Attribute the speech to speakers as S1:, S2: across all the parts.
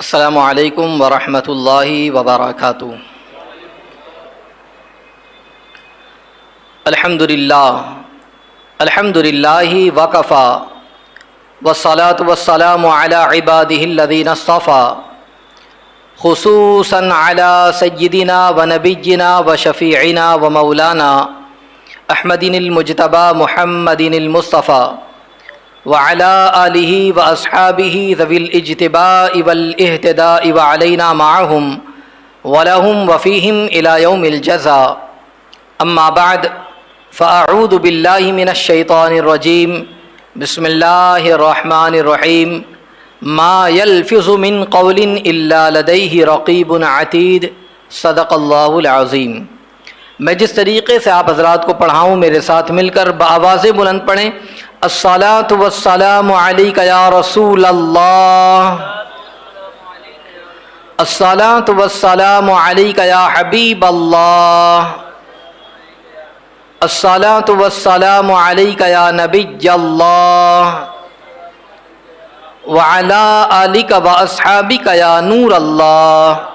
S1: السلام علیکم ورحمۃ اللہ وبرکاتہ۔ الحمد للہ وکفی والصلاة والسلام علی عبادہ الذین اصطفی، خصوصاً علی سیدنا ونبینا وشفیعنا ومولانا احمد المجتبی محمد المصطفی وعلى آلہ واصحابہ ذوی الاجتباء والاہتداء وعلینا معہم ولہم وفیہم الی یوم الجزاء، اما بعد فاعوذ باللہ من الشیطان الرجیم، بسم اللہ الرحمن الرحیم، ما یلفظ من قول الا لدیہ رقیب عتید، صدق اللہ العظیم۔ میں جس طریقے سے آپ حضرات کو پڑھاؤں میرے ساتھ مل کر بآواز بلند پڑھیں۔ الصلاۃ والسلام علیک یا رسول اللہ، الصلاۃ والسلام علیک یا حبیب اللہ، الصلاۃ والسلام علیک یا نبی اللہ، وعلی آلک واصحابک یا نور اللہ،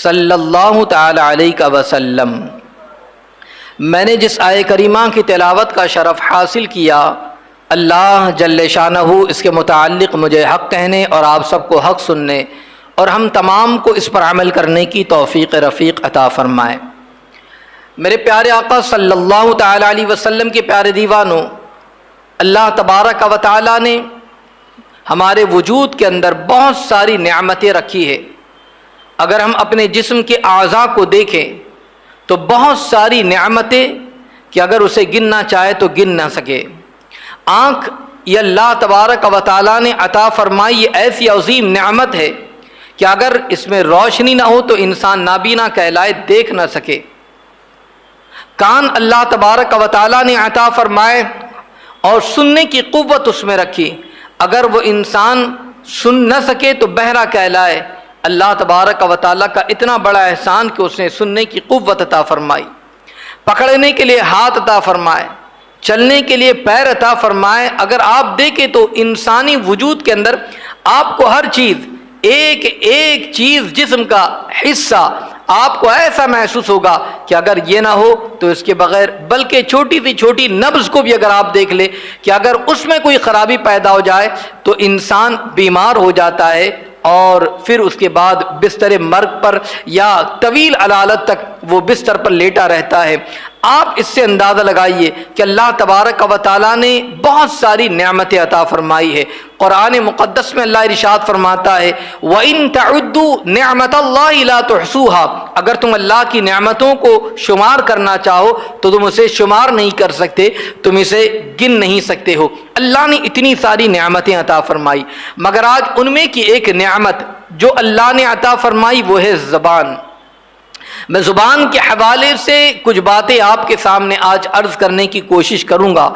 S1: صلی اللہ تعالی علیہ وسلم۔ میں نے جس آیہ کریمہ کی تلاوت کا شرف حاصل کیا، اللہ جل شانہ اس کے متعلق مجھے حق کہنے اور آپ سب کو حق سننے اور ہم تمام کو اس پر عمل کرنے کی توفیق رفیق عطا فرمائے۔ میرے پیارے آقا صلی اللہ تعالی علیہ وسلم کے پیارے دیوانوں، اللہ تبارک و تعالی نے ہمارے وجود کے اندر بہت ساری نعمتیں رکھی ہے۔ اگر ہم اپنے جسم کے اعضاء کو دیکھیں تو بہت ساری نعمتیں کہ اگر اسے گننا چاہے تو گن نہ سکے۔ آنکھ یہ اللہ تبارک و تعالیٰ نے عطا فرمائی، یہ ایسی عظیم نعمت ہے کہ اگر اس میں روشنی نہ ہو تو انسان نابینا کہلائے، دیکھ نہ سکے۔ کان اللہ تبارک و تعالیٰ نے عطا فرمائے اور سننے کی قوت اس میں رکھی، اگر وہ انسان سن نہ سکے تو بہرا کہلائے۔ اللہ تبارک و تعالیٰ کا اتنا بڑا احسان کہ اس نے سننے کی قوت عطا فرمائی، پکڑنے کے لیے ہاتھ عطا فرمائے، چلنے کے لیے پیر عطا فرمائے۔ اگر آپ دیکھیں تو انسانی وجود کے اندر آپ کو ہر چیز، ایک ایک چیز جسم کا حصہ آپ کو ایسا محسوس ہوگا کہ اگر یہ نہ ہو تو اس کے بغیر، بلکہ چھوٹی سی چھوٹی نبض کو بھی اگر آپ دیکھ لیں کہ اگر اس میں کوئی خرابی پیدا ہو جائے تو انسان بیمار ہو جاتا ہے اور پھر اس کے بعد بستر مرگ پر یا طویل علالت تک وہ بستر پر لیٹا رہتا ہے۔ آپ اس سے اندازہ لگائیے کہ اللہ تبارک و تعالیٰ نے بہت ساری نعمتیں عطا فرمائی ہے۔ قرآن مقدس میں اللہ ارشاد فرماتا ہے وَإِن تَعُدُّوا نِعْمَةَ اللَّهِ لَا تُحْصُوهَا، اگر تم اللہ کی نعمتوں کو شمار کرنا چاہو تو تم اسے شمار نہیں کر سکتے، تم اسے گن نہیں سکتے ہو۔ اللہ نے اتنی ساری نعمتیں عطا فرمائی، مگر آج ان میں کی ایک نعمت جو اللہ نے عطا فرمائی وہ ہے زبان۔ میں زبان کے حوالے سے کچھ باتیں آپ کے سامنے آج عرض کرنے کی کوشش کروں گا۔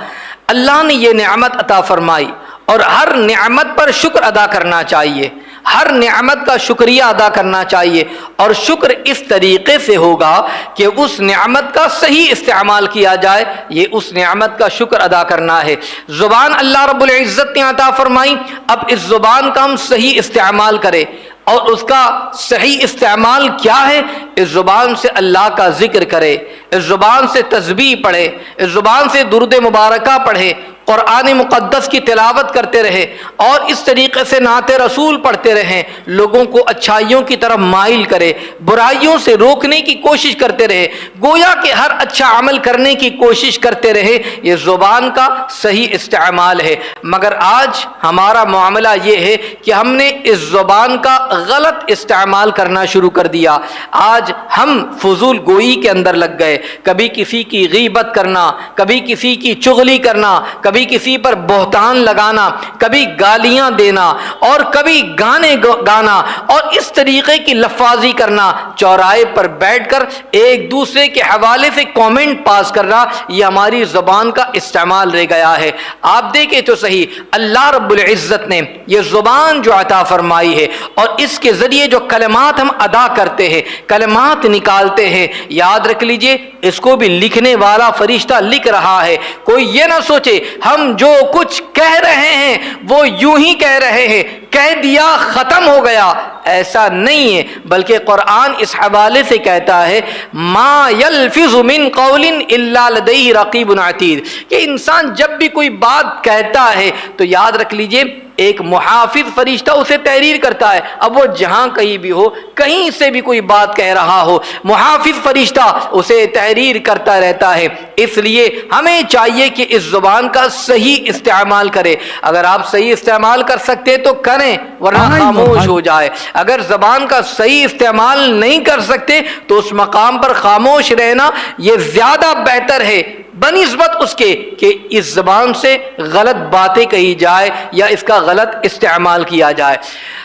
S1: اللہ نے یہ نعمت عطا فرمائی اور ہر نعمت پر شکر ادا کرنا چاہیے، ہر نعمت کا شکریہ ادا کرنا چاہیے، اور شکر اس طریقے سے ہوگا کہ اس نعمت کا صحیح استعمال کیا جائے، یہ اس نعمت کا شکر ادا کرنا ہے۔ زبان اللہ رب العزت نے عطا فرمائی، اب اس زبان کا ہم صحیح استعمال کریں، اور اس کا صحیح استعمال کیا ہے؟ اس زبان سے اللہ کا ذکر کرے، اس زبان سے تسبیح پڑھے، اس زبان سے درود مبارکہ پڑھے، قرآن مقدس کی تلاوت کرتے رہے، اور اس طریقے سے نعت رسول پڑھتے رہیں، لوگوں کو اچھائیوں کی طرف مائل کرے، برائیوں سے روکنے کی کوشش کرتے رہے، گویا کہ ہر اچھا عمل کرنے کی کوشش کرتے رہے۔ یہ زبان کا صحیح استعمال ہے، مگر آج ہمارا معاملہ یہ ہے کہ ہم نے اس زبان کا غلط استعمال کرنا شروع کر دیا۔ آج ہم فضول گوئی کے اندر لگ گئے، کبھی کسی کی غیبت کرنا، کبھی کسی کی چغلی کرنا، کبھی کسی پر بہتان لگانا، کبھی گالیاں دینا، اور کبھی گانے گانا، اور اس طریقے کی لفاظی کرنا، چوراہے پر بیٹھ کر ایک دوسرے کے حوالے سے کامنٹ پاس کرنا، یہ ہماری زبان کا استعمال رہ گیا ہے۔ آپ دیکھیں تو صحیح، اللہ رب العزت نے یہ زبان جو عطا فرمائی ہے اور اس کے ذریعے جو کلمات ہم ادا کرتے ہیں، کلمات نکالتے ہیں، یاد رکھ لیجئے اس کو بھی لکھنے والا فرشتہ لکھ رہا ہے۔ کوئی یہ نہ سوچے ہم جو کچھ کہہ رہے ہیں وہ یوں ہی کہہ رہے ہیں، کہہ دیا ختم ہو گیا، ایسا نہیں ہے، بلکہ قرآن اس حوالے سے کہتا ہے ما یلفظ من قول الا لدیہ رقیب عتید، کہ انسان جب بھی کوئی بات کہتا ہے تو یاد رکھ لیجئے ایک محافظ فرشتہ اسے تحریر کرتا ہے۔ اب وہ جہاں کہیں بھی ہو، کہیں سے بھی کوئی بات کہہ رہا ہو، محافظ فرشتہ اسے تحریر کرتا رہتا ہے۔ اس لیے ہمیں چاہیے کہ اس زبان کا صحیح استعمال کرے۔ اگر آپ صحیح استعمال کر سکتے تو کریں، ورنہ خاموش ہو جائے۔ اگر زبان کا صحیح استعمال نہیں کر سکتے تو اس مقام پر خاموش رہنا یہ زیادہ بہتر ہے بنسبت اس کے کہ اس زبان سے غلط باتیں کہی جائے یا اس کا غلط استعمال کیا جائے۔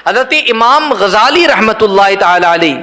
S1: حضرت امام غزالی رحمۃ اللہ تعالی علیہ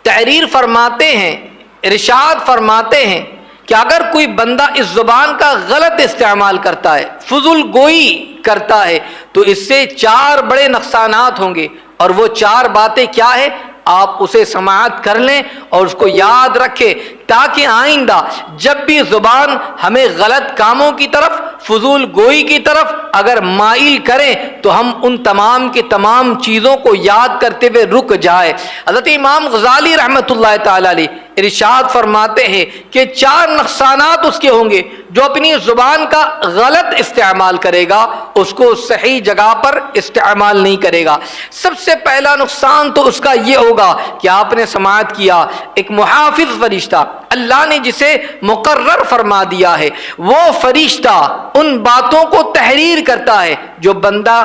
S1: تحریر فرماتے ہیں، ارشاد فرماتے ہیں کہ اگر کوئی بندہ اس زبان کا غلط استعمال کرتا ہے، فضول گوئی کرتا ہے، تو اس سے 4 بڑے نقصانات ہوں گے، اور وہ 4 باتیں کیا ہے؟ آپ اسے سماعت کر لیں اور اس کو یاد رکھیں، تاکہ آئندہ جب بھی زبان ہمیں غلط کاموں کی طرف، فضول گوئی کی طرف اگر مائل کریں تو ہم ان تمام کے تمام چیزوں کو یاد کرتے ہوئے رک جائے۔ حضرت امام غزالی رحمۃ اللہ تعالی علیہ ارشاد فرماتے ہیں کہ 4 نقصانات اس کے ہوں گے۔ جو اپنی زبان کا غلط استعمال کرے گا اس کو صحیح جگہ پر استعمال نہیں کرے گا۔ سب سے پہلا نقصان تو اس کا یہ ہوگا کہ آپ نے سماعت کیا، ایک محافظ فرشتہ اللہ نے جسے مقرر فرما دیا ہے، وہ فرشتہ ان باتوں کو تحریر کرتا ہے جو بندہ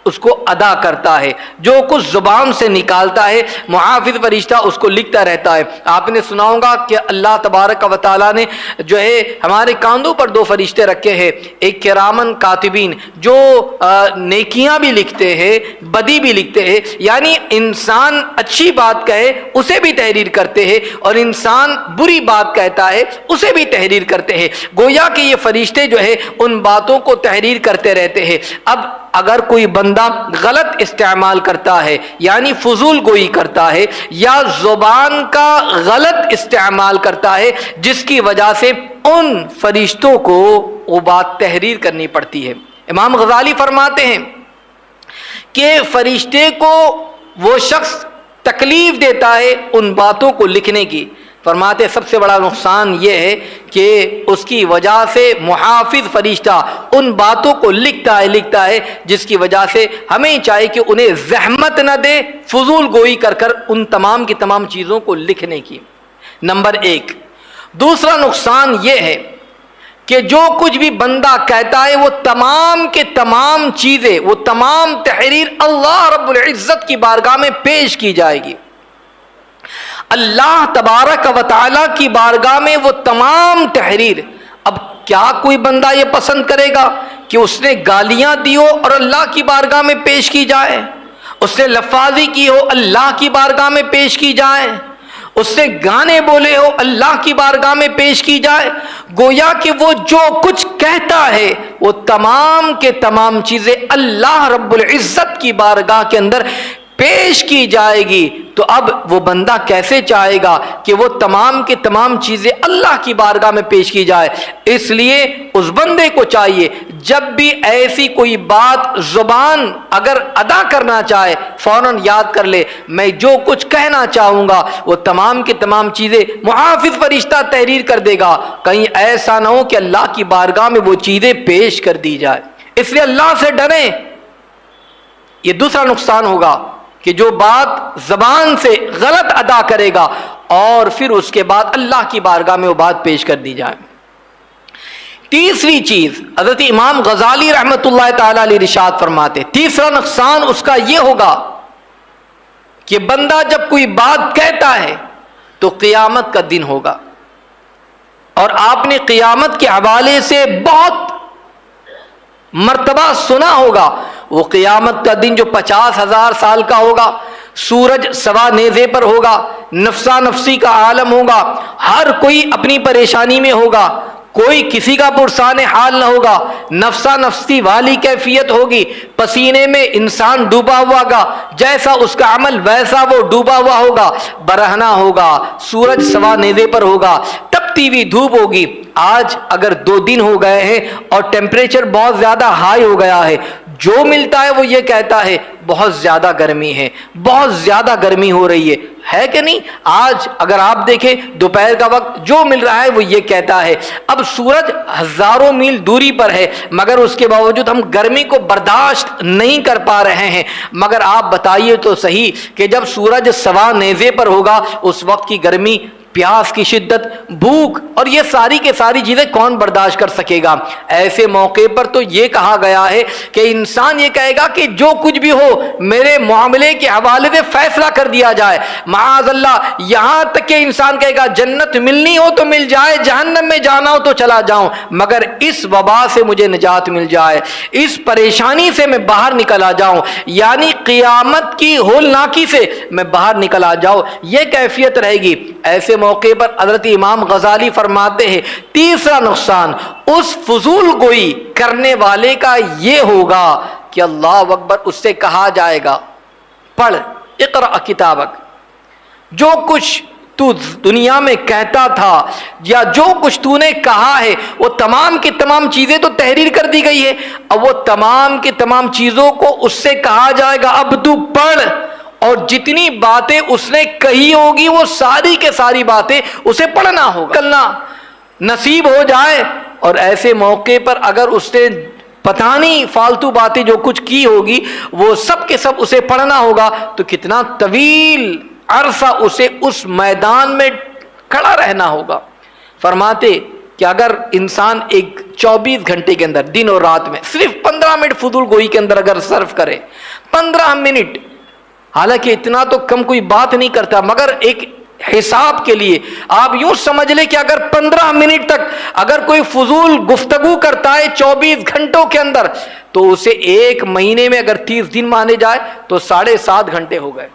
S1: اس کو ادا کرتا ہے، جو کچھ زبان سے نکالتا ہے محافظ فرشتہ اس کو لکھتا رہتا ہے۔ آپ نے سنا ہوگا کہ اللہ تبارک و تعالیٰ نے جو ہے ہمارے کاندھوں پر 2 فرشتے رکھے ہیں، ایک کرامن کاتبین جو نیکیاں بھی لکھتے ہیں بدی بھی لکھتے ہیں، یعنی انسان اچھی بات کہے اسے بھی تحریر کرتے ہیں اور انسان بری بات کہتا ہے اسے بھی تحریر کرتے ہیں۔ گویا کہ یہ فرشتے جو ہے ان باتوں کو تحریر کرتے رہتے ہیں۔ اب اگر کوئی بندہ غلط استعمال کرتا ہے، یعنی فضول گوئی کرتا ہے یا زبان کا غلط استعمال کرتا ہے، جس کی وجہ سے ان فرشتوں کو وہ بات تحریر کرنی پڑتی ہے۔ امام غزالی فرماتے ہیں کہ فرشتے کو وہ شخص تکلیف دیتا ہے ان باتوں کو لکھنے کی۔ فرماتے سب سے بڑا نقصان یہ ہے کہ اس کی وجہ سے محافظ فرشتہ ان باتوں کو لکھتا ہے جس کی وجہ سے ہمیں چاہیے کہ انہیں زحمت نہ دے فضول گوئی کر ان تمام کی تمام چیزوں کو لکھنے کی۔ نمبر 1۔ دوسرا نقصان یہ ہے کہ جو کچھ بھی بندہ کہتا ہے وہ تمام کے تمام چیزیں، وہ تمام تحریر اللہ رب العزت کی بارگاہ میں پیش کی جائے گی۔ اللہ تبارک و تعالیٰ کی بارگاہ میں وہ تمام تحریر۔ اب کیا کوئی بندہ یہ پسند کرے گا کہ اس نے گالیاں دی ہو اور اللہ کی بارگاہ میں پیش کی جائے، اس نے لفاظی کی ہو اللہ کی بارگاہ میں پیش کی جائے، اس نے گانے بولے ہو اللہ کی بارگاہ میں پیش کی جائے؟ گویا کہ وہ جو کچھ کہتا ہے وہ تمام کے تمام چیزیں اللہ رب العزت کی بارگاہ کے اندر پیش کی جائے گی۔ تو اب وہ بندہ کیسے چاہے گا کہ وہ تمام کی تمام چیزیں اللہ کی بارگاہ میں پیش کی جائے؟ اس لیے اس بندے کو چاہیے جب بھی ایسی کوئی بات زبان اگر ادا کرنا چاہے فوراً یاد کر لے میں جو کچھ کہنا چاہوں گا وہ تمام کی تمام چیزیں محافظ فرشتہ تحریر کر دے گا، کہیں ایسا نہ ہو کہ اللہ کی بارگاہ میں وہ چیزیں پیش کر دی جائے۔ اس لیے اللہ سے ڈریں۔ یہ دوسرا نقصان ہوگا کہ جو بات زبان سے غلط ادا کرے گا اور پھر اس کے بعد اللہ کی بارگاہ میں وہ بات پیش کر دی جائے۔ تیسری چیز حضرت امام غزالی رحمۃ اللہ تعالی علیہ ارشاد فرماتے، تیسرا نقصان اس کا یہ ہوگا کہ بندہ جب کوئی بات کہتا ہے تو قیامت کا دن ہوگا، اور آپ نے قیامت کے حوالے سے بہت مرتبہ سنا ہوگا۔ وہ قیامت کا دن جو 50,000 سال کا ہوگا، سورج سوا نیزے پر ہوگا، نفسا نفسی کا عالم ہوگا، ہر کوئی اپنی پریشانی میں ہوگا، کوئی کسی کا پرسان حال نہ ہوگا، نفسا نفسی والی کیفیت ہوگی، پسینے میں انسان ڈوبا ہوا گا، جیسا اس کا عمل ویسا وہ ڈوبا ہوا ہوگا، برہنہ ہوگا، سورج سوا نیزے پر ہوگا۔ تب کڑکتی ہوئی دھوپ ہوگی. آج اگر 2 دن ہو گئے ہیں اور ٹیمپریچر بہت زیادہ ہائی ہو گیا ہے, جو ملتا ہے وہ یہ کہتا ہے بہت زیادہ گرمی ہے, بہت زیادہ گرمی ہو رہی ہے کہ نہیں؟ آج اگر آپ دیکھیں دوپہر کا وقت جو مل رہا ہے وہ یہ کہتا ہے. اب سورج ہزاروں میل دوری پر ہے مگر اس کے باوجود ہم گرمی کو برداشت نہیں کر پا رہے ہیں. مگر آپ بتائیے تو صحیح کہ جب سورج سوا نیزے پر ہوگا اس وقت کی گرمی, پیاس کی شدت, بھوک اور یہ ساری کے ساری چیزیں کون برداشت کر سکے گا؟ ایسے موقع پر تو یہ کہا گیا ہے کہ انسان یہ کہے گا کہ جو کچھ بھی ہو میرے معاملے کے حوالے سے فیصلہ کر دیا جائے. معاذ اللہ, یہاں تک کہ انسان کہے گا جنت ملنی ہو تو مل جائے, جہنم میں جانا ہو تو چلا جاؤں, مگر اس وبا سے مجھے نجات مل جائے, اس پریشانی سے میں باہر نکل آ جاؤں, یعنی قیامت کی ہولناکی سے میں باہر نکل آ جاؤں, یہ کیفیت رہے گی. ایسے موقع پر حضرت امام غزالی فرماتے ہیں تیسرا نقصان اس فضول گوئی کرنے والے کا یہ ہوگا کہ اللہ اکبر, اس سے کہا جائے گا پڑھ اقرأ کتابک, جو کچھ تو دنیا میں کہتا تھا یا جو کچھ تو نے کہا ہے وہ تمام کی تمام چیزیں تو تحریر کر دی گئی ہے. اب وہ تمام کی تمام چیزوں کو اس سے کہا جائے گا اب تو پڑھ, اور جتنی باتیں اس نے کہی ہوگی وہ ساری کے ساری باتیں اسے پڑھنا ہوگا, کرنا نصیب ہو جائے. اور ایسے موقع پر اگر اس نے پتہ نہیں فالتو باتیں جو کچھ کی ہوگی وہ سب کے سب اسے پڑھنا ہوگا, تو کتنا طویل عرصہ اسے اس میدان میں کھڑا رہنا ہوگا. فرماتے کہ اگر انسان ایک 24 گھنٹے کے اندر دن اور رات میں صرف 15 منٹ فضول گوئی کے اندر اگر صرف کرے, 15 منٹ, حالانکہ اتنا تو کم کوئی بات نہیں کرتا, مگر ایک حساب کے لیے آپ یوں سمجھ لیں کہ اگر 15 منٹ تک اگر کوئی فضول گفتگو کرتا ہے 24 گھنٹوں کے اندر, تو اسے ایک مہینے میں اگر 30 دن مانے جائے تو 7.5 گھنٹے ہو گئے.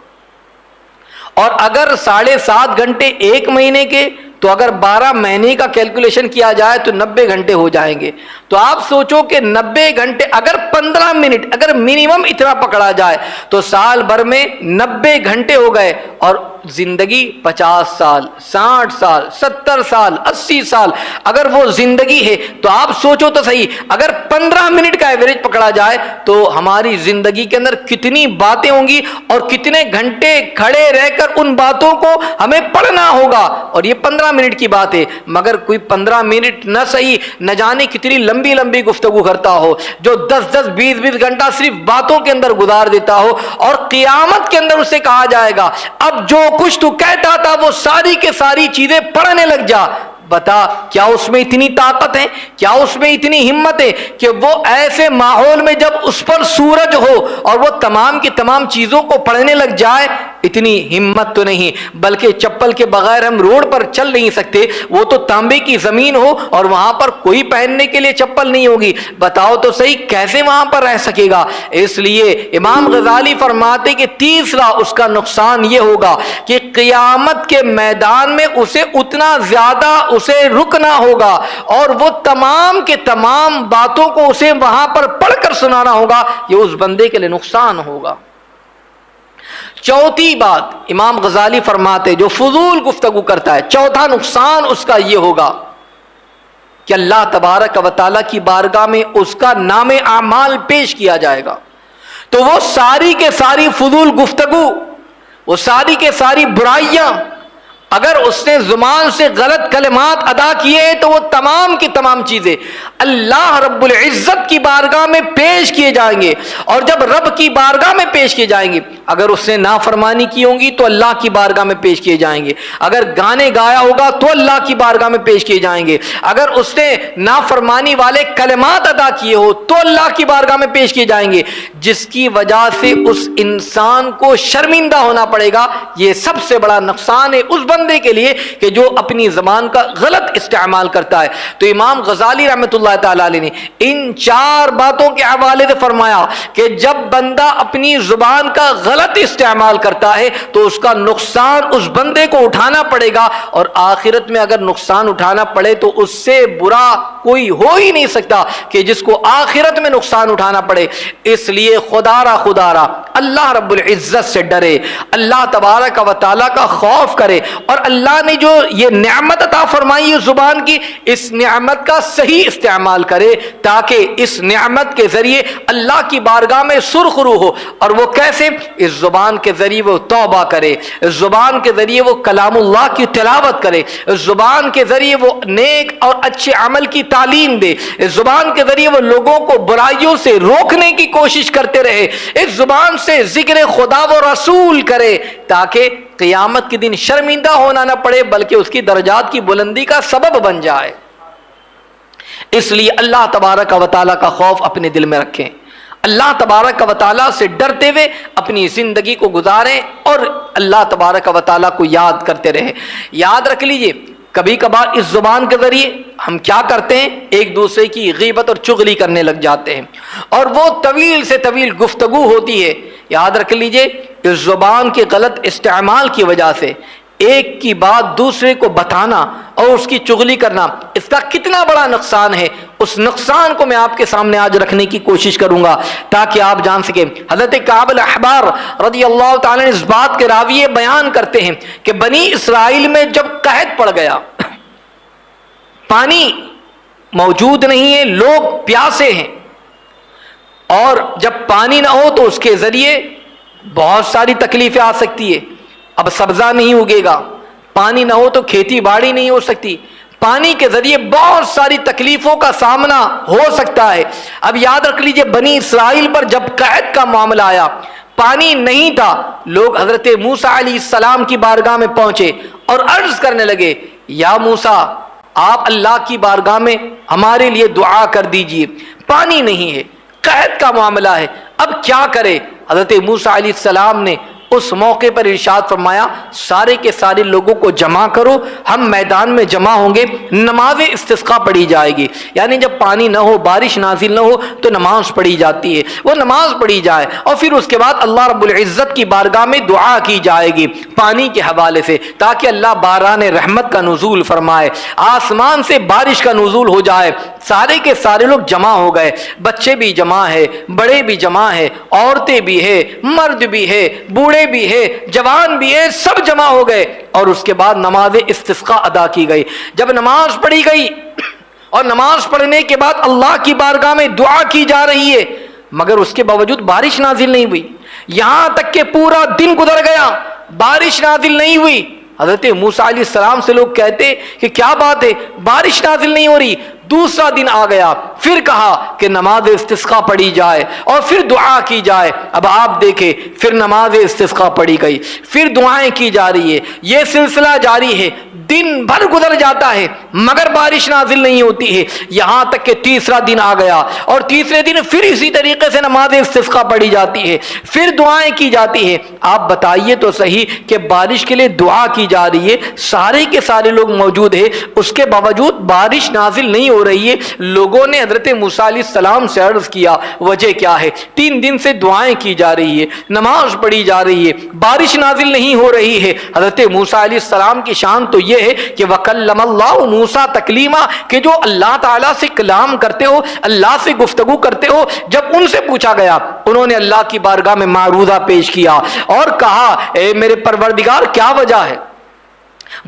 S1: اور اگر 7.5 گھنٹے ایک مہینے کے, تو اگر 12 مہینے کا کیلکولیشن کیا جائے تو 90 گھنٹے ہو جائیں گے. تو آپ سوچو کہ 90 گھنٹے اگر 15 منٹ اگر منیمم اتنا پکڑا جائے تو سال بھر میں 90 گھنٹے ہو گئے, اور زندگی 50 سال, 60 سال, 70 سال, 80 سال اگر وہ زندگی ہے تو آپ سوچو تو صحیح, اگر 15 منٹ کا ایوریج پکڑا جائے تو ہماری زندگی کے اندر کتنی باتیں ہوں گی اور کتنے گھنٹے کھڑے رہ کر ان باتوں کو ہمیں پڑھنا ہوگا. اور یہ 15 منٹ کی بات ہے, مگر کوئی 15 منٹ نہ صحیح نہ جانے کتنی لمبی لمبی گفتگو کرتا ہو, جو 10-10, 20-20 گھنٹہ صرف باتوں کے اندر گزار دیتا ہو, اور قیامت کے اندر اسے کہا جائے گا اب جو کچھ تو کہتا تھا وہ ساری کے ساری چیزیں پڑھنے لگ جا. بتا کیا اس میں اتنی طاقت ہے, کیا اس میں اتنی ہمت ہے کہ وہ ایسے ماحول میں جب اس پر سورج ہو اور وہ تمام کی تمام چیزوں کو پڑھنے لگ جائے؟ اتنی ہمت تو نہیں, بلکہ چپل کے بغیر ہم روڈ پر چل نہیں سکتے, وہ تو تانبے کی زمین ہو اور وہاں پر کوئی پہننے کے لیے چپل نہیں ہوگی, بتاؤ تو صحیح کیسے وہاں پر رہ سکے گا؟ اس لیے امام غزالی فرماتے کہ تیسرا اس کا نقصان یہ ہوگا کہ قیامت کے میدان میں اسے اتنا زیادہ اسے رکنا ہوگا اور وہ تمام کے تمام باتوں کو اسے وہاں پر پڑھ کر سنانا ہوگا, یہ اس بندے کے لیے نقصان ہوگا. چوتھی بات امام غزالی فرماتے جو فضول گفتگو کرتا ہے, چوتھا نقصان اس کا یہ ہوگا کہ اللہ تبارک و تعالیٰ کی بارگاہ میں اس کا نام اعمال پیش کیا جائے گا, تو وہ ساری کے ساری فضول گفتگو, وہ ساری کے ساری برائیاں, اگر اس نے زبان سے غلط کلمات ادا کیے تو وہ تمام کی تمام چیزیں اللہ رب العزت کی بارگاہ میں پیش کیے جائیں گے. اور جب رب کی بارگاہ میں پیش کیے جائیں گے, اگر اس نے نافرمانی کی ہوں گی تو اللہ کی بارگاہ میں پیش کیے جائیں گے, اگر گانے گایا ہوگا تو اللہ کی بارگاہ میں پیش کیے جائیں گے, اگر اس نے نافرمانی والے کلمات ادا کیے ہو تو اللہ کی بارگاہ میں پیش کیے جائیں گے, جس کی وجہ سے اس انسان کو شرمندہ ہونا پڑے گا. یہ سب سے بڑا نقصان ہے اس بندے کے لیے کہ جو اپنی زبان کا غلط استعمال کرتا ہے. تو امام غزالی رحمۃ اللہ تعالی علیہ نے ان 4 باتوں کے حوالے سے فرمایا کہ جب بندہ اپنی زبان کا غلط استعمال کرتا ہے تو اس کا نقصان اس بندے کو اٹھانا پڑے گا, اور آخرت میں اگر نقصان اٹھانا پڑے تو اس سے برا کوئی ہو ہی نہیں سکتا کہ جس کو آخرت میں نقصان اٹھانا پڑے. اس لیے خدا را اللہ رب العزت سے ڈرے, اللہ تبارک و تعالیٰ کا خوف کرے, اور اللہ نے جو یہ نعمت عطا فرمائی ہے زبان کی، اس نعمت کا صحیح استعمال کرے تاکہ اس نعمت کے ذریعے اللہ کی بارگاہ میں سرخرو ہو۔ اور وہ کیسے؟ اس زبان کے ذریعے وہ توبہ کرے، اس زبان کے ذریعے وہ کلام اللہ کی تلاوت کرے، اس زبان کے ذریعے وہ نیک اور اچھے عمل کی تعلیم دے، اس زبان کے ذریعے وہ لوگوں کو برائیوں سے روکنے کی کوشش کرتے رہے، اس زبان سے ذکر خدا و رسول کرے تاکہ قیامت کے دن شرمندہ ہونا نہ پڑے بلکہ اس کی درجات کی بلندی کا سبب بن جائے۔ اس لیے اللہ تبارک و تعالیٰ کا خوف اپنے دل میں رکھیں، اللہ تبارک و تعالیٰ سے ڈرتے ہوئے اپنی زندگی کو گزاریں اور اللہ تبارک و تعالیٰ کو یاد کرتے رہیں۔ یاد رکھ لیجئے کبھی کبھار اس زبان کے ذریعے ہم کیا کرتے ہیں؟ ایک دوسرے کی غیبت اور چغلی کرنے لگ جاتے ہیں اور وہ طویل سے طویل گفتگو ہوتی ہے۔ یاد رکھ لیجئے اس زبان کے غلط استعمال کی وجہ سے ایک کی بات دوسرے کو بتانا اور اس کی چغلی کرنا، اس کا کتنا بڑا نقصان ہے، اس نقصان کو میں آپ کے سامنے آج رکھنے کی کوشش کروں گا تاکہ آپ جان سکیں۔ حضرت کعب الاحبار رضی اللہ تعالیٰ نے اس بات کے راوی بیان کرتے ہیں کہ بنی اسرائیل میں جب قحط پڑ گیا، پانی موجود نہیں ہے، لوگ پیاسے ہیں، اور جب پانی نہ ہو تو اس کے ذریعے بہت ساری تکلیفیں آ سکتی ہے۔ اب سبزہ نہیں اگے گا، پانی نہ ہو تو کھیتی باڑی نہیں ہو سکتی، پانی کے ذریعے بہت ساری تکلیفوں کا سامنا ہو سکتا ہے۔ اب یاد رکھ لیجئے بنی اسرائیل پر جب قحط کا معاملہ آیا، پانی نہیں تھا، لوگ حضرت موسیٰ علیہ السلام کی بارگاہ میں پہنچے اور عرض کرنے لگے، یا موسیٰ آپ اللہ کی بارگاہ میں ہمارے لیے دعا کر دیجئے، پانی نہیں ہے، قحط کا معاملہ ہے، اب کیا کرے؟ حضرت موسیٰ علیہ السلام نے اس موقع پر ارشاد فرمایا، سارے کے سارے لوگوں کو جمع کرو، ہم میدان میں جمع ہوں گے، نماز استسقاء پڑھی جائے گی۔ یعنی جب پانی نہ ہو، بارش نازل نہ ہو تو نماز پڑھی جاتی ہے، وہ نماز پڑھی جائے اور پھر اس کے بعد اللہ رب العزت کی بارگاہ میں دعا کی جائے گی پانی کے حوالے سے، تاکہ اللہ باران رحمت کا نزول فرمائے، آسمان سے بارش کا نزول ہو جائے۔ سارے کے سارے لوگ جمع ہو گئے، بچے بھی جمع ہے، بڑے بھی جمع ہے، عورتیں بھی ہے، مرد بھی ہے، بوڑھے بھی ہے، جوان بھی ہے، سب جمع ہو گئے اور اس کے بعد نماز استسقاء ادا کی گئی۔ جب نماز پڑھی گئی اور نماز پڑھنے کے بعد اللہ کی بارگاہ میں دعا کی جا رہی ہے، مگر اس کے باوجود بارش نازل نہیں ہوئی، یہاں تک کہ پورا دن گزر گیا، بارش نازل نہیں ہوئی۔ حضرت موسیٰ علیہ السلام سے لوگ کہتے کہ کیا بات ہے، بارش نازل نہیں ہو رہی۔ دوسرا دن آ گیا، پھر کہا کہ نماز استسقاء پڑھی جائے اور پھر دعا کی جائے۔ اب آپ دیکھیں، پھر نماز استسقاء پڑھی گئی، پھر دعائیں کی جا رہی ہے، یہ سلسلہ جاری ہے، دن بھر گزر جاتا ہے مگر بارش نازل نہیں ہوتی ہے، یہاں تک کہ تیسرا دن آ گیا اور تیسرے دن پھر اسی طریقے سے نماز استسقاء پڑھی جاتی ہے، پھر دعائیں کی جاتی ہے۔ آپ بتائیے تو صحیح کہ بارش کے لیے دعا کی جا رہی ہے، سارے کے سارے لوگ موجود ہیں، اس کے باوجود بارش نازل نہیں ہو رہی ہے۔ لوگوں نے حضرت موسیٰ علیہ السلام سے عرض کیا، وجہ کیا ہے؟ 3 دن سے دعائیں کی جا رہی ہے، نماز پڑھی جا رہی ہے، بارش نازل نہیں ہو رہی ہے۔ حضرت موسیٰ علیہ السلام کی شان تو یہ ہے کہ وَكَلَّمَ اللَّهُ مُوسَىٰ تَكْلِيمًا، کہ جو اللہ تعالیٰ سے کلام کرتے ہو، اللہ سے گفتگو کرتے ہو۔ جب ان سے پوچھا گیا، انہوں نے اللہ کی بارگاہ میں معروضہ پیش کیا اور کہا، اے میرے پروردگار کیا وجہ ہے؟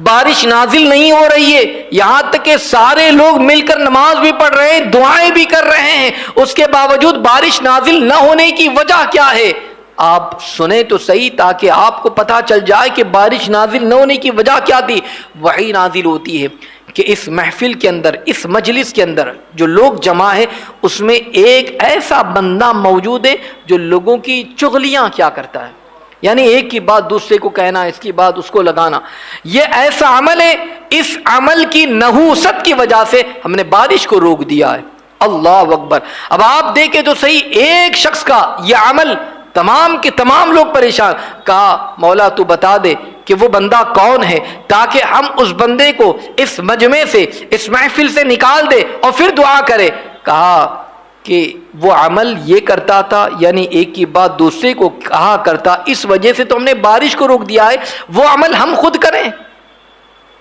S1: بارش نازل نہیں ہو رہی ہے، یہاں تک کہ سارے لوگ مل کر نماز بھی پڑھ رہے ہیں، دعائیں بھی کر رہے ہیں، اس کے باوجود بارش نازل نہ ہونے کی وجہ کیا ہے؟ آپ سنیں تو صحیح تاکہ آپ کو پتہ چل جائے کہ بارش نازل نہ ہونے کی وجہ کیا تھی۔ وحی نازل ہوتی ہے کہ اس محفل کے اندر، اس مجلس کے اندر جو لوگ جمع ہیں، اس میں ایک ایسا بندہ موجود ہے جو لوگوں کی چغلیاں کیا کرتا ہے، یعنی ایک کی بات دوسرے کو کہنا، اس کی بات اس کو لگانا۔ یہ ایسا عمل ہے، اس عمل کی نحوست کی وجہ سے ہم نے بارش کو روک دیا ہے۔ اللہ اکبر۔ اب آپ دیکھیں تو صحیح، ایک شخص کا یہ عمل تمام کے تمام لوگ پریشان۔ کہا مولا تو بتا دے کہ وہ بندہ کون ہے تاکہ ہم اس بندے کو اس مجمع سے، اس محفل سے نکال دے اور پھر دعا کرے۔ کہا کہ وہ عمل یہ کرتا تھا، یعنی ایک کی بات دوسرے کو کہا کرتا، اس وجہ سے تو ہم نے بارش کو روک دیا ہے، وہ عمل ہم خود کریں۔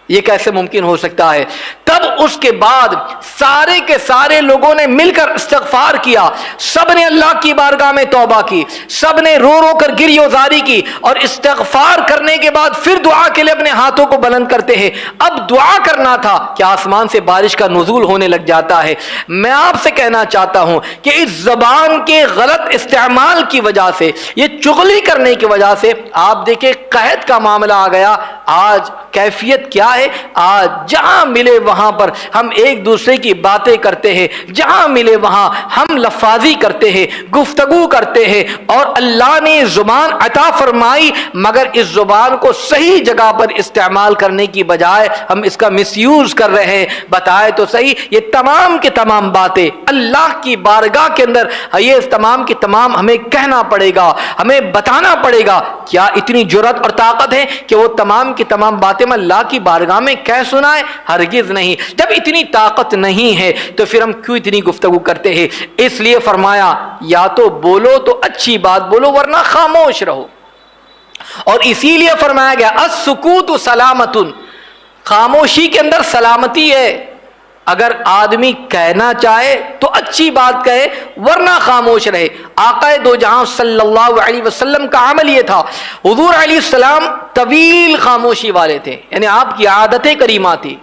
S1: یہ کیسے ممکن ہو سکتا ہے؟ تب اس کے بعد سارے کے سارے لوگوں نے مل کر استغفار کیا، سب نے اللہ کی بارگاہ میں توبہ کی، سب نے رو رو کر گریزاری کی، اور استغفار کرنے کے بعد پھر دعا کے لیے اپنے ہاتھوں کو بلند کرتے ہیں۔ اب دعا کرنا تھا کہ آسمان سے بارش کا نزول ہونے لگ جاتا ہے۔ میں آپ سے کہنا چاہتا ہوں کہ اس زبان کے غلط استعمال کی وجہ سے، یہ چغلی کرنے کی وجہ سے آپ دیکھیں قحط کا معاملہ آ گیا۔ آج کیفیت کیا ہے؟ آج جہاں ملے وہاں پر ہم ایک دوسرے کی باتیں کرتے ہیں، جہاں ملے وہاں ہم لفاظی کرتے ہیں، گفتگو کرتے ہیں، اور اللہ نے زبان عطا فرمائی مگر اس زبان کو صحیح جگہ پر استعمال کرنے کی بجائے ہم اس کا مس یوز کر رہے ہیں۔ بتائے تو صحیح، یہ تمام کے تمام باتیں اللہ کی بارگاہ کے اندر، یہ تمام کی تمام ہمیں کہنا پڑے گا، ہمیں بتانا پڑے گا۔ کیا اتنی جرأت اور طاقت ہے کہ وہ تمام کی تمام باتیں میں اللہ کی بارگاہ میں کہہ سنائے؟ ہرگز نہیں۔ جب اتنی طاقت نہیں ہے تو پھر ہم کیوں اتنی گفتگو کرتے ہیں؟ اس لیے فرمایا یا تو بولو تو اچھی بات بولو ورنہ خاموش رہو، اور اسی لیے فرمایا گیا السکوت سلامت، خاموشی کے اندر سلامتی ہے۔ اگر آدمی کہنا چاہے تو اچھی بات کہے ورنہ خاموش رہے۔ آقا دو جہاں صلی اللہ علیہ وسلم کا عمل یہ تھا، حضور علیہ السلام طویل خاموشی والے تھے، یعنی آپ کی عادت کریمہ تھی۔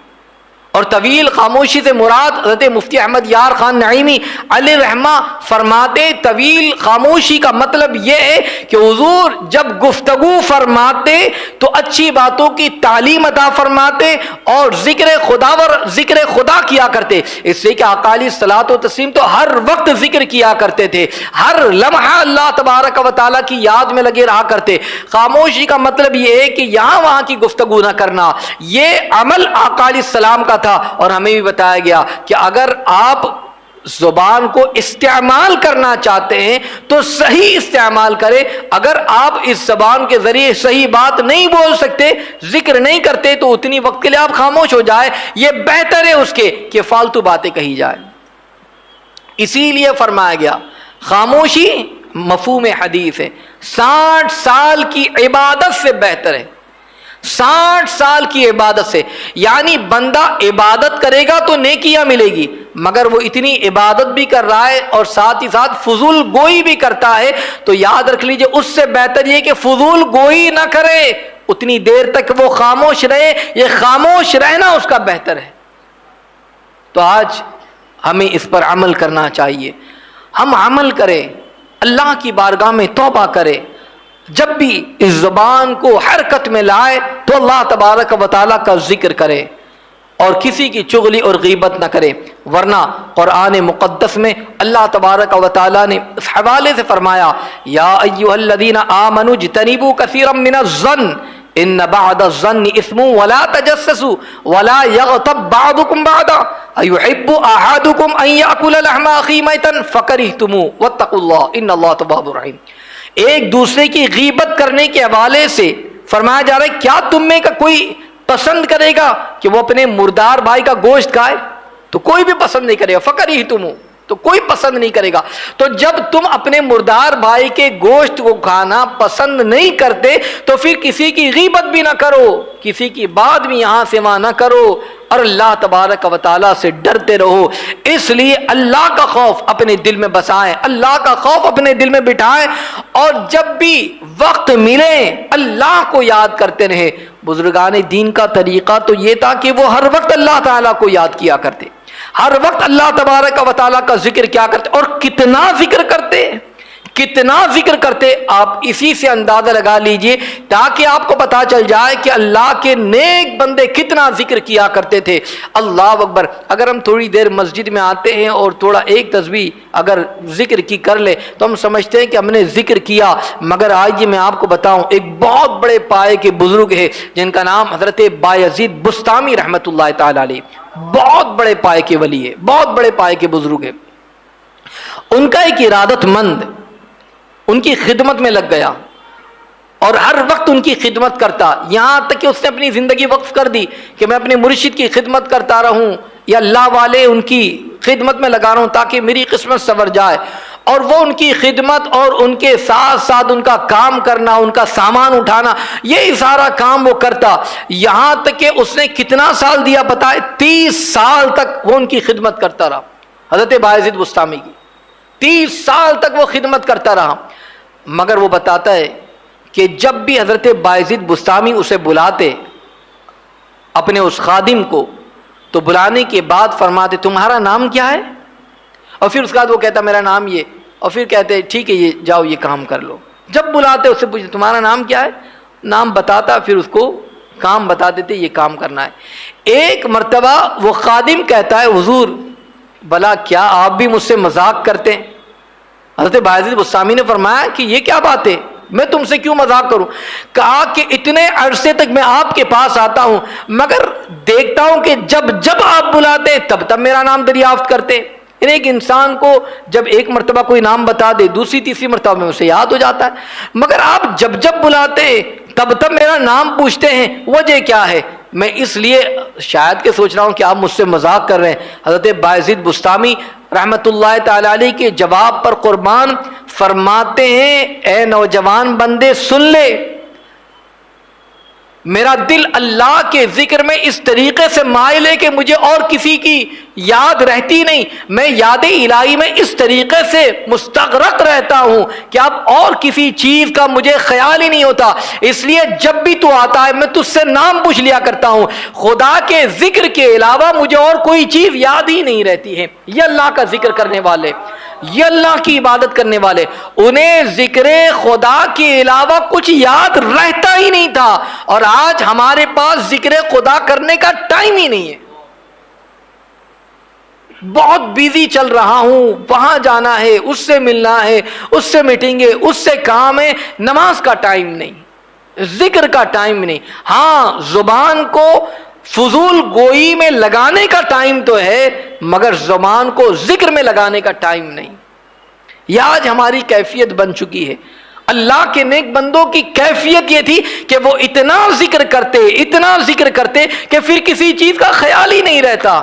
S1: اور طویل خاموشی سے مراد حضرت مفتی احمد یار خان نعیمی علیہ رحمہ فرماتے طویل خاموشی کا مطلب یہ ہے کہ حضور جب گفتگو فرماتے تو اچھی باتوں کی تعلیم عطا فرماتے اور ذکر خدا کیا کرتے، اس لیے کہ آقا علیہ الصلوۃ والتسلیم تو ہر وقت ذکر کیا کرتے تھے، ہر لمحہ اللہ تبارک و تعالیٰ کی یاد میں لگے رہا کرتے۔ خاموشی کا مطلب یہ ہے کہ یہاں وہاں کی گفتگو نہ کرنا، یہ عمل آقا علیہ السلام کا تھا۔ اور ہمیں بھی بتایا گیا کہ اگر آپ زبان کو استعمال کرنا چاہتے ہیں تو صحیح استعمال کریں۔ اگر آپ اس زبان کے ذریعے صحیح بات نہیں بول سکتے، ذکر نہیں کرتے، تو اتنی وقت کے لیے آپ خاموش ہو جائے، یہ بہتر ہے اس کے کہ فالتو باتیں کہی جائیں۔ اسی لیے فرمایا گیا خاموشی مفہوم حدیث ہے، 60 سال کی عبادت سے بہتر ہے، 60 سال کی عبادت سے۔ یعنی بندہ عبادت کرے گا تو نیکیاں ملے گی، مگر وہ اتنی عبادت بھی کر رہا ہے اور ساتھ ہی ساتھ فضول گوئی بھی کرتا ہے، تو یاد رکھ لیجئے اس سے بہتر یہ کہ فضول گوئی نہ کرے، اتنی دیر تک وہ خاموش رہے، یہ خاموش رہنا اس کا بہتر ہے۔ تو آج ہمیں اس پر عمل کرنا چاہیے، ہم عمل کریں، اللہ کی بارگاہ میں توبہ کریں، جب بھی اس زبان کو حرکت میں لائے تو اللہ تبارک و تعالیٰ کا ذکر کرے اور کسی کی چغلی اور غیبت نہ کرے۔ ورنہ قرآن مقدس میں اللہ تبارک و تعالیٰ نے اس حوالے سے فرمایا یا ایھا الذین آمنوا اجتنبوا کثیرا من الظن ان بعض الظن اثم ولا تجسسوا ولا یغتب بعضکم بعضا ایحب احدکم ان یاکل لحم اخیہ میتا فکرہتموہ واتقوا اللہ ان اللہ تواب رحیم۔ ایک دوسرے کی غیبت کرنے کے حوالے سے فرمایا جا رہا ہے کیا تم میں کا کوئی پسند کرے گا کہ وہ اپنے مردار بھائی کا گوشت کھائے؟ تو کوئی بھی پسند نہیں کرے گا، فکرہتموہ، تو کوئی پسند نہیں کرے گا۔ تو جب تم اپنے مردار بھائی کے گوشت کو کھانا پسند نہیں کرتے تو پھر کسی کی غیبت بھی نہ کرو، کسی کی بات بھی یہاں سے وہاں نہ کرو، اور اللہ تبارک و تعالیٰ سے ڈرتے رہو۔ اس لیے اللہ کا خوف اپنے دل میں بسائیں، اللہ کا خوف اپنے دل میں بٹھائیں، اور جب بھی وقت ملے اللہ کو یاد کرتے رہیں۔ بزرگان دین کا طریقہ تو یہ تھا کہ وہ ہر وقت اللہ تعالیٰ کو یاد کیا کرتے، ہر وقت اللہ تبارک و تعالیٰ کا ذکر کیا کرتے، اور کتنا ذکر کرتے، کتنا ذکر کرتے آپ اسی سے اندازہ لگا لیجئے، تاکہ آپ کو پتا چل جائے کہ اللہ کے نیک بندے کتنا ذکر کیا کرتے تھے۔ اللہ اکبر۔ اگر ہم تھوڑی دیر مسجد میں آتے ہیں اور تھوڑا ایک تسبیح اگر ذکر کی کر لے تو ہم سمجھتے ہیں کہ ہم نے ذکر کیا، مگر آج میں آپ کو بتاؤں ایک بہت بڑے پائے کے بزرگ ہے جن کا نام حضرت بایزید بستامی رحمۃ اللہ تعالی علیہ، بہت بڑے پائے کے ولی ہے، بہت بڑے پائے کے بزرگ ہے۔ ان کا ایک ارادت مند ان کی خدمت میں لگ گیا اور ہر وقت ان کی خدمت کرتا، یہاں تک کہ اس نے اپنی زندگی وقف کر دی کہ میں اپنے مرشد کی خدمت کرتا رہوں، یا اللہ والے ان کی خدمت میں لگا رہا ہوں تاکہ میری قسمت سنور جائے. اور وہ ان کی خدمت اور ان کے ساتھ ساتھ ان کا کام کرنا، ان کا سامان اٹھانا، یہ سارا کام وہ کرتا. یہاں تک کہ اس نے کتنا سال دیا بتائے؟ 30 سال تک وہ ان کی خدمت کرتا رہا، حضرت بایزید بسطامی کی 30 سال تک وہ خدمت کرتا رہا. مگر وہ بتاتا ہے کہ جب بھی حضرت بایزید بسطامی اسے بلاتے اپنے اس خادم کو، تو بلانے کے بعد فرماتے تمہارا نام کیا ہے؟ اور پھر اس کے بعد وہ کہتا میرا نام یہ، اور پھر کہتے ٹھیک ہے یہ جاؤ یہ کام کر لو. جب بلاتے اس سے پوچھتے تمہارا نام کیا ہے، نام بتاتا، پھر اس کو کام بتا دیتے یہ کام کرنا ہے. ایک مرتبہ وہ خادم کہتا ہے حضور بلا کیا آپ بھی مجھ سے مذاق کرتے ہیں؟ حضرت بایزید بسطامی نے فرمایا کہ یہ کیا بات ہے، میں تم سے کیوں مذاق کروں؟ کہا کہ اتنے عرصے تک میں آپ کے پاس آتا ہوں مگر دیکھتا ہوں کہ جب آپ بلاتے تب میرا نام دریافت کرتے. یعنی ایک انسان کو جب ایک مرتبہ کوئی نام بتا دے دوسری تیسری مرتبہ میں اسے یاد ہو جاتا ہے، مگر آپ جب بلاتے تب میرا نام پوچھتے ہیں، وجہ کیا ہے؟ میں اس لیے شاید کہ سوچ رہا ہوں کہ آپ مجھ سے مذاق کر رہے ہیں. حضرت بایزید بسطامی رحمت اللہ تعالی علیہ کے جواب پر قربان فرماتے ہیں اے نوجوان بندے سن لے، میرا دل اللہ کے ذکر میں اس طریقے سے مائل ہے کہ مجھے اور کسی کی یاد رہتی نہیں. میں یاد الہی میں اس طریقے سے مستغرق رہتا ہوں کہ اب اور کسی چیز کا مجھے خیال ہی نہیں ہوتا. اس لیے جب بھی تو آتا ہے میں تجھ سے نام پوچھ لیا کرتا ہوں، خدا کے ذکر کے علاوہ مجھے اور کوئی چیز یاد ہی نہیں رہتی ہے. یہ اللہ کا ذکر کرنے والے، یہ اللہ کی عبادت کرنے والے، انہیں ذکر خدا کے علاوہ کچھ یاد رہتا ہی نہیں تھا. اور آج ہمارے پاس ذکر خدا کرنے کا ٹائم ہی نہیں ہے. بہت بیزی چل رہا ہوں، وہاں جانا ہے، اس سے ملنا ہے، اس سے میٹنگ ہے، اس سے کام ہے، نماز کا ٹائم نہیں، ذکر کا ٹائم نہیں. ہاں زبان کو فضول گوئی میں لگانے کا ٹائم تو ہے مگر زبان کو ذکر میں لگانے کا ٹائم نہیں. یہ آج ہماری کیفیت بن چکی ہے. اللہ کے نیک بندوں کی کیفیت یہ تھی کہ وہ اتنا ذکر کرتے کہ پھر کسی چیز کا خیال ہی نہیں رہتا.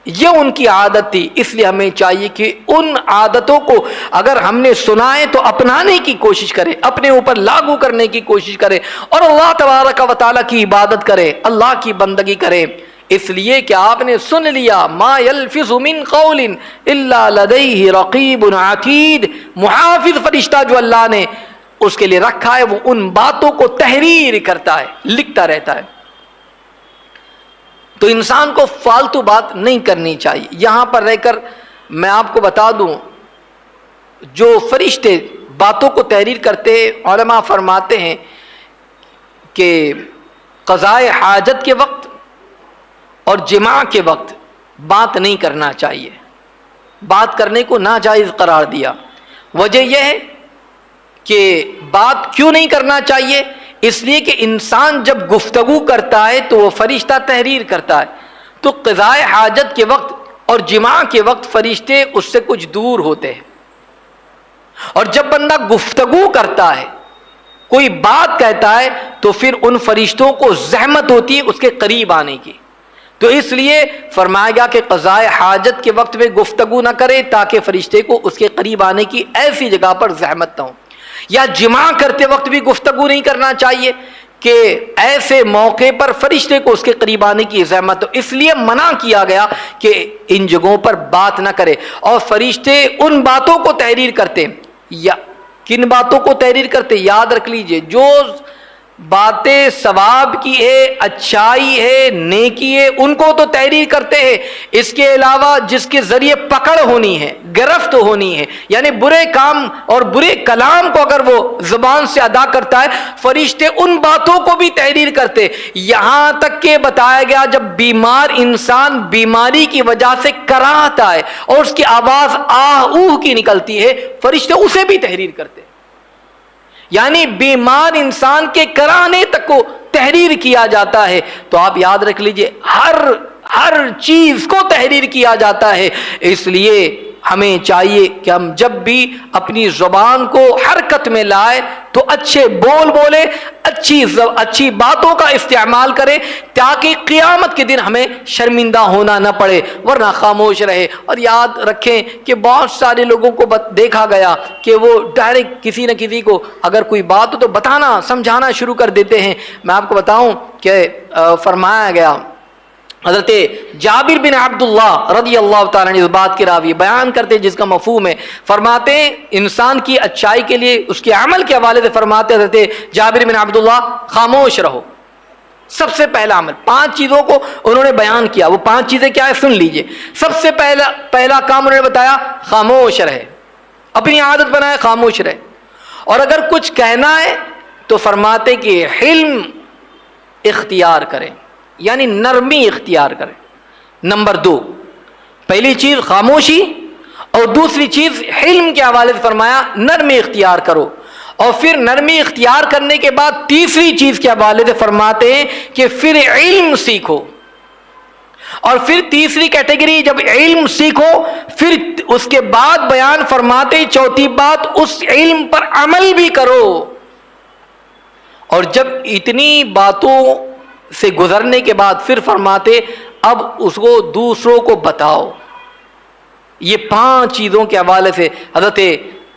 S1: یہ ان کی عادت تھی. اس لیے ہمیں چاہیے کہ ان عادتوں کو اگر ہم نے سنائے تو اپنانے کی کوشش کرے، اپنے اوپر لاگو کرنے کی کوشش کرے اور اللہ تبارک و تعالیٰ کی عبادت کرے، اللہ کی بندگی کرے. اس لیے کہ آپ نے سن لیا ما یلفظ من قول الا لدیہ رقیب عتید، محافظ فرشتہ جو اللہ نے اس کے لیے رکھا ہے وہ ان باتوں کو تحریر کرتا ہے، لکھتا رہتا ہے. تو انسان کو فالتو بات نہیں کرنی چاہیے. یہاں پر رہ کر میں آپ کو بتا دوں جو فرشتے باتوں کو تحریر کرتے، علماء فرماتے ہیں کہ قضاء حاجت کے وقت اور جماع کے وقت بات نہیں کرنا چاہیے. بات کرنے کو ناجائز قرار دیا. وجہ یہ ہے کہ بات کیوں نہیں کرنا چاہیے؟ اس لیے کہ انسان جب گفتگو کرتا ہے تو وہ فرشتہ تحریر کرتا ہے. تو قضاء حاجت کے وقت اور جماع کے وقت فرشتے اس سے کچھ دور ہوتے ہیں. اور جب بندہ گفتگو کرتا ہے، کوئی بات کہتا ہے، تو پھر ان فرشتوں کو زحمت ہوتی ہے اس کے قریب آنے کی. تو اس لیے فرمایا گیا کہ قضاء حاجت کے وقت میں گفتگو نہ کرے تاکہ فرشتے کو اس کے قریب آنے کی ایسی جگہ پر زحمت نہ ہو. یا جماع کرتے وقت بھی گفتگو نہیں کرنا چاہیے کہ ایسے موقع پر فرشتے کو اس کے قریب آنے کی زحمت ہو. اس لیے منع کیا گیا کہ ان جگہوں پر بات نہ کرے. اور فرشتے ان باتوں کو تحریر کرتے، یا کن باتوں کو تحریر کرتے؟ یاد رکھ لیجئے، جو باتیں ثواب کی ہے، اچھائی ہے، نیکی ہے، ان کو تو تحریر کرتے ہیں. اس کے علاوہ جس کے ذریعے پکڑ ہونی ہے، گرفت ہونی ہے، یعنی برے کام اور برے کلام کو اگر وہ زبان سے ادا کرتا ہے، فرشتے ان باتوں کو بھی تحریر کرتے. یہاں تک کہ بتایا گیا جب بیمار انسان بیماری کی وجہ سے کراہتا ہے اور اس کی آواز آہ اوہ کی نکلتی ہے، فرشتے اسے بھی تحریر کرتے. یعنی بیمار انسان کے کرانے تک کو تحریر کیا جاتا ہے. تو آپ یاد رکھ لیجئے ہر چیز کو تحریر کیا جاتا ہے. اس لیے ہمیں چاہیے کہ ہم جب بھی اپنی زبان کو حرکت میں لائے تو اچھے بول بولے، اچھی باتوں کا استعمال کرے تاکہ قیامت کے دن ہمیں شرمندہ ہونا نہ پڑے، ورنہ خاموش رہے۔ اور یاد رکھیں کہ بہت سارے لوگوں کو دیکھا گیا کہ وہ ڈائریکٹ کسی نہ کسی کو اگر کوئی بات ہو تو بتانا سمجھانا شروع کر دیتے ہیں۔ میں آپ کو بتاؤں کہ فرمایا گیا، حضرت جابر بن عبداللہ رضی اللہ تعالیٰ عنہ اس بات کے راوی بیان کرتے جس کا مفہوم ہے، فرماتے ہیں انسان کی اچھائی کے لیے اس کے عمل کے حوالے سے فرماتے حضرت جابر بن عبداللہ خاموش رہو۔ سب سے پہلا عمل 5 چیزوں کو انہوں نے بیان کیا، وہ 5 چیزیں کیا ہے سن لیجئے۔ سب سے پہلا کام انہوں نے بتایا خاموش رہے، اپنی عادت بنائے خاموش رہے، اور اگر کچھ کہنا ہے تو فرماتے کہ حلم اختیار کریں، یعنی نرمی اختیار کریں۔ نمبر 2، پہلی چیز خاموشی، اور دوسری چیز حلم کے حوالے سے فرمایا نرمی اختیار کرو، اور پھر نرمی اختیار کرنے کے بعد تیسری چیز کے حوالے سے فرماتے ہیں کہ پھر علم سیکھو، اور پھر تیسری کیٹیگری جب علم سیکھو پھر اس کے بعد بیان فرماتے چوتھی بات اس علم پر عمل بھی کرو۔ اور جب اتنی باتوں سے گزرنے کے بعد پھر فرماتے اب اس کو دوسروں کو بتاؤ۔ یہ 5 چیزوں کے حوالے سے حضرت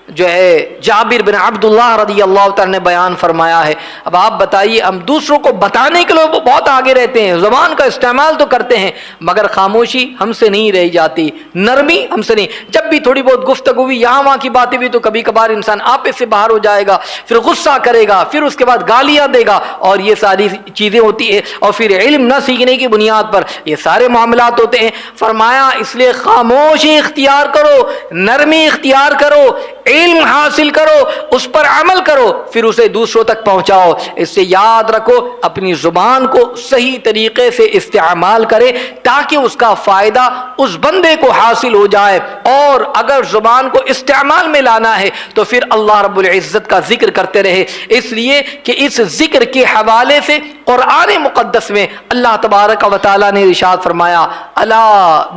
S1: جو ہے جابر بن عبداللہ رضی اللہ تعالیٰ نے بیان فرمایا ہے۔ اب آپ بتائیے، ہم دوسروں کو بتانے کے لیے بہت آگے رہتے ہیں، زبان کا استعمال تو کرتے ہیں، مگر خاموشی ہم سے نہیں رہ جاتی، نرمی ہم سے نہیں۔ جب بھی تھوڑی بہت گفتگو ہوئی یہاں وہاں کی باتیں بھی تو کبھی کبھار انسان آپے سے باہر ہو جائے گا، پھر غصہ کرے گا، پھر اس کے بعد گالیاں دے گا، اور یہ ساری چیزیں ہوتی ہیں، اور پھر علم نہ سیکھنے کی بنیاد پر یہ سارے معاملات ہوتے ہیں۔ فرمایا اس لیے خاموشی اختیار کرو، نرمی اختیار کرو، علم حاصل کرو، اس پر عمل کرو، پھر اسے دوسروں تک پہنچاؤ۔ اس سے یاد رکھو اپنی زبان کو صحیح طریقے سے استعمال کرے تاکہ اس کا فائدہ اس بندے کو حاصل ہو جائے، اور اگر زبان کو استعمال میں لانا ہے تو پھر اللہ رب العزت کا ذکر کرتے رہے، اس لیے کہ اس ذکر کے حوالے سے قرآن مقدس میں اللہ تبارک و تعالیٰ نے ارشاد فرمایا الا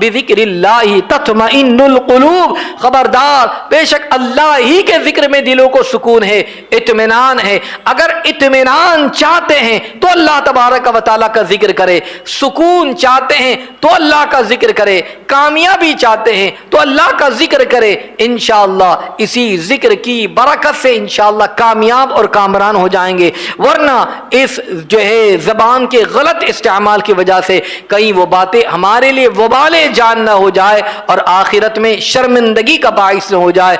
S1: بذکر اللہ تطمئن القلوب، خبردار بے شک اللہ ہی کے ذکر میں دلوں کو سکون ہے، اطمینان ہے۔ اگر اطمینان چاہتے ہیں تو اللہ تبارک و تعالیٰ کا ذکر کرے، سکون چاہتے ہیں تو اللہ کا ذکر کرے، کامیابی چاہتے ہیں تو اللہ کا ذکر کرے، انشاءاللہ اسی ذکر کی برکت سے انشاءاللہ کامیاب اور کامران ہو جائیں گے۔ ورنہ اس جو ہے زبان کے غلط استعمال کی وجہ سے کہیں وہ باتیں ہمارے لیے وبال جان نہ ہو جائے اور آخرت میں شرمندگی کا باعث نہ ہو جائے،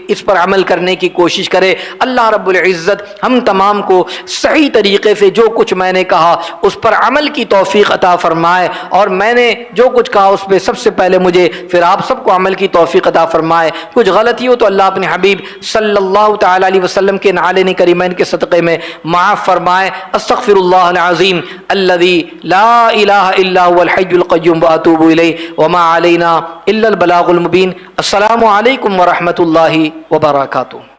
S1: اس پر عمل کرنے کی کوشش کرے۔ اللہ رب العزت ہم تمام کو صحیح طریقے سے جو کچھ میں نے کہا اس پر عمل کی توفیق عطا فرمائے، اور میں نے جو کچھ کہا اس پہ سب سے پہلے مجھے پھر آپ سب کو عمل کی توفیق عطا فرمائے۔ کچھ غلطی ہو تو اللہ اپنے حبیب صلی اللہ تعالی علیہ وسلم کے نعلین کریمین کے صدقے میں معاف فرمائے۔ استغفر اللہ العظیم الذی لا الہ الا هو الحی القیوم واتوب الیہ وما علینا الا البلاغ المبین۔ السلام علیکم ورحمۃ اللہ وبرکاتہ۔